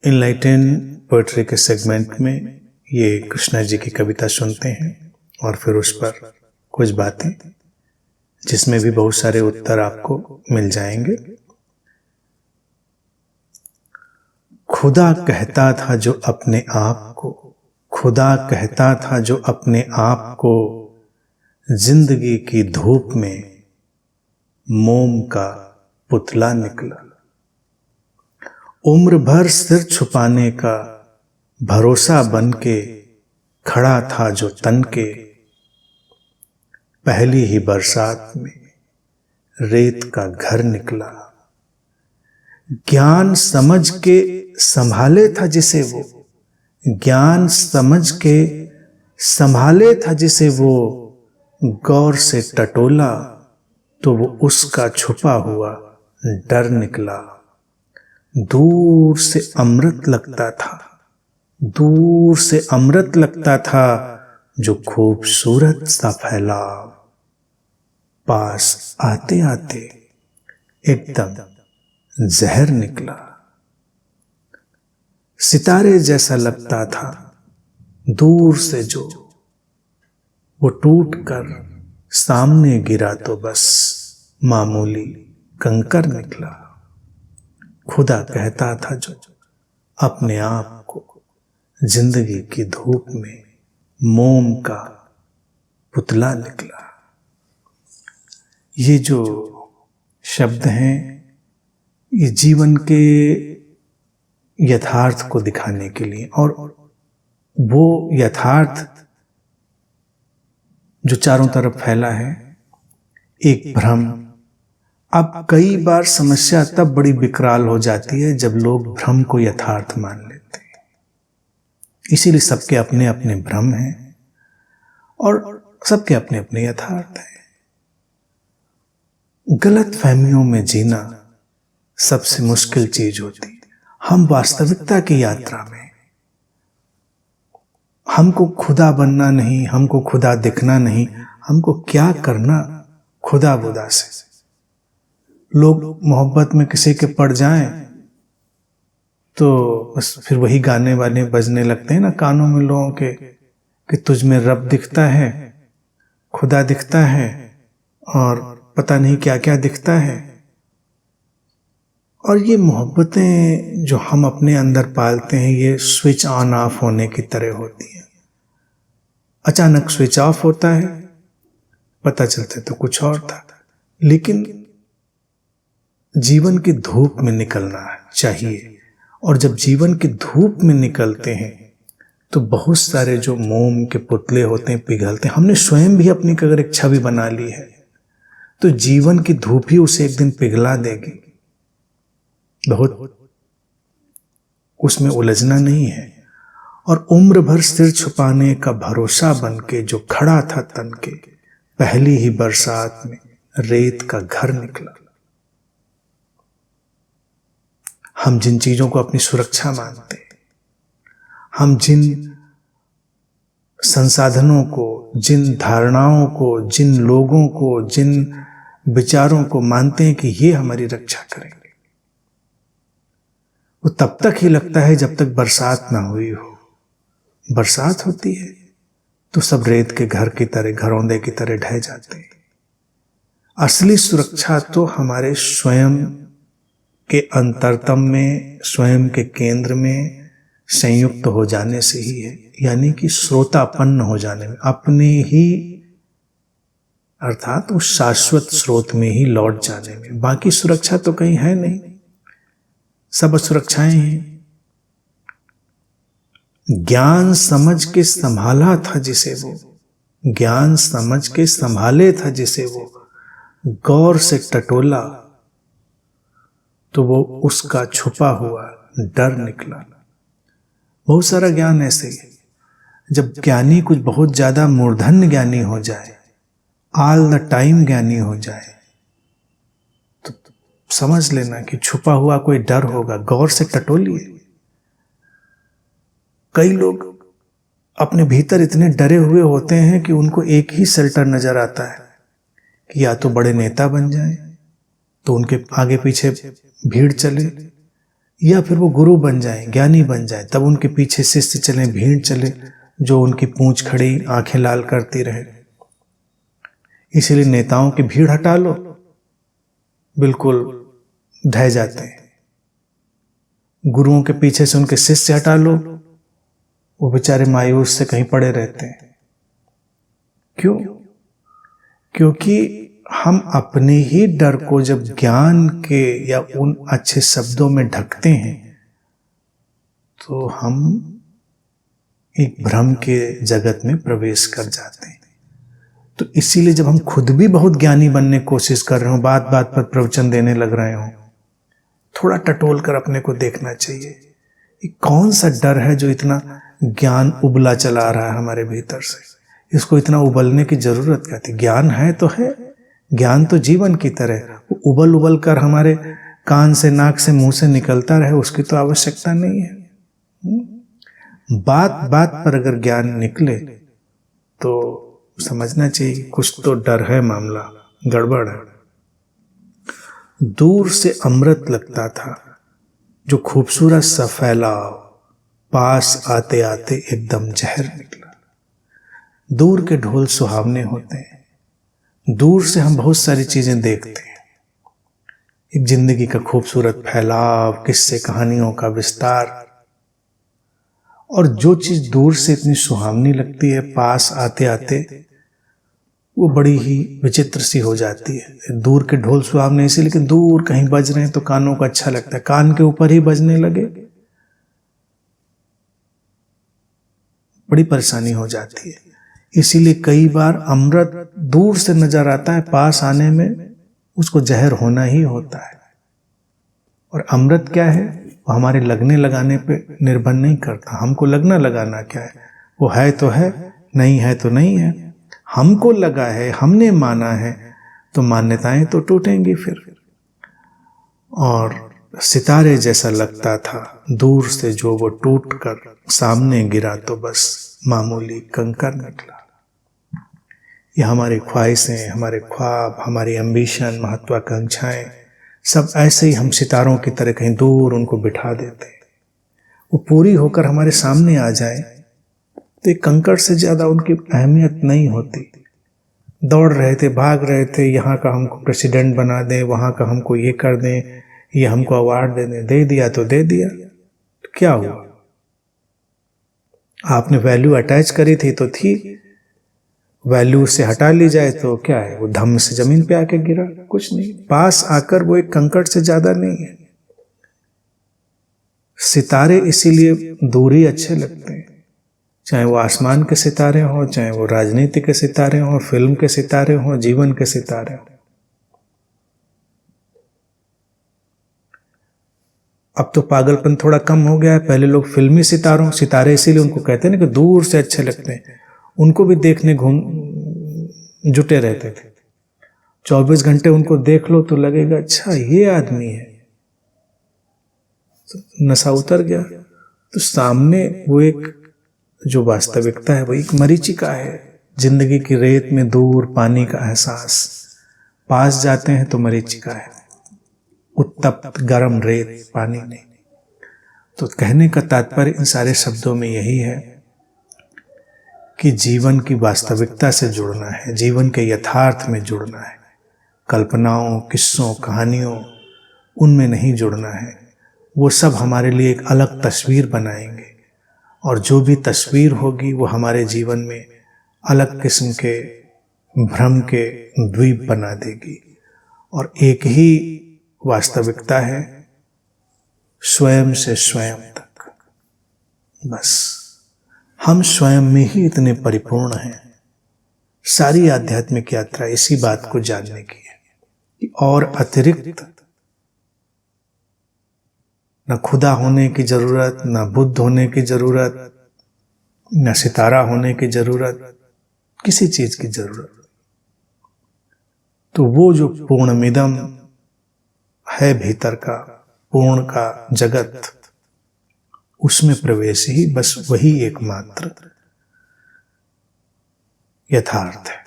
Enlighten poetry के segment में ये कृष्णा जी की कविता सुनते हैं और फिर उस पर कुछ बातें, जिसमें भी बहुत सारे उत्तर आपको मिल जाएंगे। खुदा कहता था जो अपने आप को, खुदा कहता था जो अपने आप को, जिंदगी की धूप में मोम का पुतला निकला। उम्र भर सिर छुपाने का भरोसा बनके खड़ा था जो तन के, पहली ही बरसात में रेत का घर निकला। ज्ञान समझ के संभाले था जिसे वो, ज्ञान समझ के संभाले था जिसे वो, गौर से टटोला तो वो उसका छुपा हुआ डर निकला। दूर से अमृत लगता था, दूर से अमृत लगता था जो खूबसूरत सा फैलाव, पास आते आते एकदम जहर निकला। सितारे जैसा लगता था दूर से जो, वो टूट कर सामने गिरा तो बस मामूली कंकर निकला। खुदा कहता था जो अपने आप को, जिंदगी की धूप में मोम का पुतला निकला। ये जो शब्द हैं ये जीवन के यथार्थ को दिखाने के लिए, और वो यथार्थ जो चारों तरफ फैला है एक भ्रम। अब कई बार समस्या तब बड़ी विकराल हो जाती है जब लोग भ्रम को यथार्थ मान लेते हैं। इसीलिए सबके अपने अपने भ्रम हैं और सबके अपने अपने यथार्थ हैं। गलत फहमियों में जीना सबसे मुश्किल चीज होती है। हम वास्तविकता की यात्रा में, हमको खुदा बनना नहीं, हमको खुदा दिखना नहीं, हमको क्या करना खुदा बुदा से। लोग मोहब्बत में किसी के पड़ जाएं तो बस फिर वही गाने वाले बजने लगते हैं ना कानों में लोगों के, कि तुझ में रब दिखता है, खुदा दिखता है और पता नहीं क्या क्या दिखता है। और ये मोहब्बतें जो हम अपने अंदर पालते हैं ये स्विच ऑन ऑफ होने की तरह होती है। अचानक स्विच ऑफ होता है, पता चलता तो कुछ और था। लेकिन जीवन की धूप में निकलना चाहिए, और जब जीवन की धूप में निकलते हैं तो बहुत सारे जो मोम के पुतले होते हैं पिघलते हैं। हमने स्वयं भी अपनी अगर एक छवि बना ली है तो जीवन की धूप ही उसे एक दिन पिघला देगी। बहुत उसमें उलझना नहीं है। और उम्र भर सिर छुपाने का भरोसा बनके जो खड़ा था तन के, पहली ही बरसात में रेत का घर निकला। हम जिन चीजों को अपनी सुरक्षा मानते, हम जिन संसाधनों को, जिन धारणाओं को, जिन लोगों को, जिन विचारों को मानते हैं कि ये हमारी रक्षा करेंगे, वो तब तक ही लगता है जब तक बरसात ना हुई हो। बरसात होती है तो सब रेत के घर की तरह, घरौंदे की तरह ढह जाते हैं। असली सुरक्षा तो हमारे स्वयं के अंतरतम में, स्वयं के केंद्र में संयुक्त हो जाने से ही है, यानी कि श्रोतापन्न हो जाने में, अपने ही अर्थात उस शाश्वत स्रोत में ही लौट जाने में। बाकी सुरक्षा तो कहीं है नहीं, सब सुरक्षाएं हैं। ज्ञान समझ के संभाला था जिसे वो, ज्ञान समझ के संभाले था जिसे वो, गौर से टटोला तो वो उसका छुपा हुआ डर निकला। बहुत सारा ज्ञान ऐसे ही है। जब ज्ञानी कुछ बहुत ज्यादा मूर्धन्य ज्ञानी हो जाए, ऑल द टाइम ज्ञानी हो जाए, तो समझ लेना कि छुपा हुआ कोई डर होगा। गौर से टटोलिए। कई लोग अपने भीतर इतने डरे हुए होते हैं कि उनको एक ही शेल्टर नजर आता है कि या तो बड़े नेता बन जाएं, तो उनके आगे पीछे भीड़ चले, या फिर वो गुरु बन जाए, ज्ञानी बन जाए, तब उनके पीछे शिष्य चले, भीड़ चले, जो उनकी पूंछ खड़ी आंखें लाल करती रहे। इसीलिए नेताओं की भीड़ हटा लो, बिल्कुल ढह जाते हैं। गुरुओं के पीछे से उनके शिष्य हटा लो, वो बेचारे मायूस से कहीं पड़े रहते हैं। क्यों? क्योंकि हम अपने ही डर को जब ज्ञान के या उन अच्छे शब्दों में ढकते हैं तो हम एक भ्रम के जगत में प्रवेश कर जाते हैं। तो इसीलिए जब हम खुद भी बहुत ज्ञानी बनने की कोशिश कर रहे हो, बात बात पर प्रवचन देने लग रहे हो, थोड़ा टटोल कर अपने को देखना चाहिए कि कौन सा डर है जो इतना ज्ञान उबला चला रहा है हमारे भीतर से। इसको इतना उबलने की जरूरत क्या थी? ज्ञान है तो है, ज्ञान तो जीवन की तरह वो उबल उबल कर हमारे कान से, नाक से, मुंह से निकलता रहे, उसकी तो आवश्यकता नहीं है। बात बात पर अगर ज्ञान निकले तो समझना चाहिए कुछ तो डर है, मामला गड़बड़ है। दूर से अमृत लगता था, जो खूबसूरत सा फैलाव, पास आते आते एकदम जहर निकला। दूर के ढोल सुहावने होते हैं, दूर से हम बहुत सारी चीजें देखते हैं, एक जिंदगी का खूबसूरत फैलाव, किस्से कहानियों का विस्तार। और जो चीज दूर से इतनी सुहावनी लगती है, पास आते आते वो बड़ी ही विचित्र सी हो जाती है। दूर के ढोल सुहावने इसी, लेकिन दूर कहीं बज रहे हैं तो कानों को अच्छा लगता है, कान के ऊपर ही बजने लगे बड़ी परेशानी हो जाती है। इसीलिए कई बार अमृत दूर से नजर आता है, पास आने में उसको जहर होना ही होता है। और अमृत क्या है? वो हमारे लगने लगाने पे निर्भर नहीं करता। हमको लगना लगाना क्या है? वो है तो है, नहीं है तो नहीं है। हमको लगा है, हमने माना है, तो मान्यताएं तो टूटेंगी फिर। और सितारे जैसा लगता था, दूर से जो वो टूट कर सामने गिरा तो बस मामूली कंकर निकला। ये हमारी ख्वाहिशें, हमारे ख्वाब, हमारी एम्बिशन, महत्वाकांक्षाएं, सब ऐसे ही हम सितारों की तरह कहीं दूर उनको बिठा देते हैं। वो पूरी होकर हमारे सामने आ जाए तो एक कंकड़ से ज्यादा उनकी अहमियत नहीं होती। दौड़ रहे थे, भाग रहे थे, यहाँ का हमको प्रेसिडेंट बना दें, वहाँ का हमको ये कर दें, ये हमको अवार्ड दे दें, दे दिया तो दे दिया, तो क्या हुआ? आपने वैल्यू अटैच करी थी तो थी, वैल्यू से हटा ली जाए तो क्या है? वो धम्म से जमीन पे आके गिरा, कुछ नहीं। पास आकर वो एक कंकड़ से ज्यादा नहीं है। सितारे इसीलिए दूरी अच्छे लगते हैं, चाहे वो आसमान के सितारे हों, चाहे वो राजनीति के सितारे हों, फिल्म के सितारे हों, जीवन के सितारे हों। अब तो पागलपन थोड़ा कम हो गया है। पहले लोग फिल्मी सितारे इसीलिए उनको कहते हैं ना कि दूर से अच्छे लगते हैं, उनको भी देखने जुटे रहते थे। 24 घंटे उनको देख लो तो लगेगा अच्छा ये आदमी है, तो नशा उतर गया। तो सामने वो एक जो वास्तविकता है वो एक मरीचिका है, जिंदगी की रेत में दूर पानी का एहसास। पास जाते हैं तो मरीचिका है, उत्तप्त गर्म रेत, पानी नहीं। तो कहने का तात्पर्य इन सारे शब्दों में यही है कि जीवन की वास्तविकता से जुड़ना है, जीवन के यथार्थ में जुड़ना है। कल्पनाओं, किस्सों, कहानियों, उनमें नहीं जुड़ना है। वो सब हमारे लिए एक अलग तस्वीर बनाएंगे, और जो भी तस्वीर होगी वो हमारे जीवन में अलग किस्म के भ्रम के द्वीप बना देगी। और एक ही वास्तविकता है, स्वयं से स्वयं तक। बस हम स्वयं में ही इतने परिपूर्ण हैं। सारी आध्यात्मिक यात्रा इसी बात को जानने की है कि और अतिरिक्त न खुदा होने की जरूरत, न बुद्ध होने की जरूरत, न सितारा होने की जरूरत, किसी चीज की जरूरत। तो वो जो पूर्णमिदम है भीतर का, पूर्ण का जगत, उसमें प्रवेश ही बस वही एकमात्र यथार्थ है।